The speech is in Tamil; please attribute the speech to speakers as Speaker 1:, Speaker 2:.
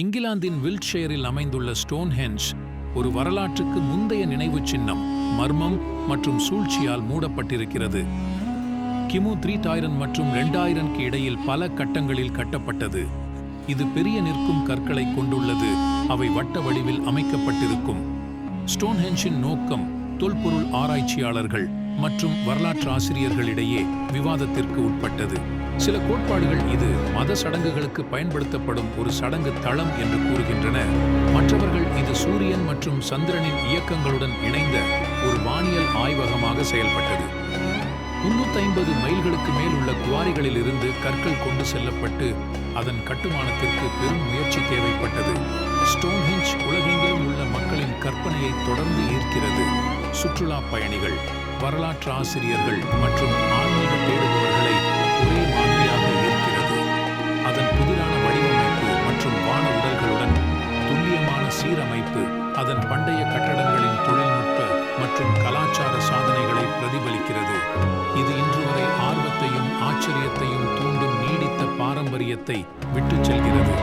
Speaker 1: இங்கிலாந்தின் வில்ட்ஷயரில் அமைந்துள்ள ஸ்டோன்ஹெஞ்ச் ஒரு வரலாற்றுக்கு முந்தைய நினைவுச் சின்னம், மர்மம் மற்றும் சூழ்ச்சியால் மூடப்பட்டிருக்கிறது. கிமு 3000 மற்றும் 2000க்கு இடையில் பல கட்டங்களில் கட்டப்பட்டது. இது பெரிய நிற்கும் கற்களை கொண்டுள்ளது. அவை வட்ட வடிவில் அமைக்கப்பட்டிருக்கும். ஸ்டோன்ஹெஞ்சின் நோக்கம் தொல்பொருள் ஆராய்ச்சியாளர்கள் மற்றும் வரலாற்று ஆசிரியர்களிடையே விவாதத்திற்கு உட்பட்டது. சில கோட்பாடுகள் இது மத சடங்குகளுக்கு பயன்படுத்தப்படும் ஒரு சடங்கு தளம் என்று கூறுகின்றன. மற்றவர்கள் இது சூரியன் மற்றும் சந்திரனின் இயக்கங்களுடன் இணைந்த ஒரு வானியல் ஆய்வகமாக செயல்பட்டது. 350 மைல்களுக்கு மேல் உள்ள குவாரிகளில் இருந்து கற்கள் கொண்டு செல்லப்பட்டு அதன் கட்டுமானத்திற்கு பெரும் முயற்சி தேவைப்பட்டது. ஸ்டோன்ஹெஞ்ச் உலகெங்கிலும் உள்ள மக்களின் கற்பனையை தொடர்ந்து ஈர்க்கிறது. சுற்றுலா பயணிகள், வரலாற்று ஆசிரியர்கள் மற்றும் ஆன்மீக தேடுபவர்களை ஒரே மாதிரியாக ஈர்க்கிறது. அதன் புதிரான வடிவமைப்பு மற்றும் வான உடல்களுடன் துல்லியமான சீரமைப்பு அதன் பண்டைய கட்டடங்களின் தொழில்நுட்ப மற்றும் கலாச்சார சாதனைகளை பிரதிபலிக்கிறது. இது இன்று வரை ஆர்வத்தையும் ஆச்சரியத்தையும் தூண்டும் நீடித்த பாரம்பரியத்தை விட்டுச் செல்கிறது.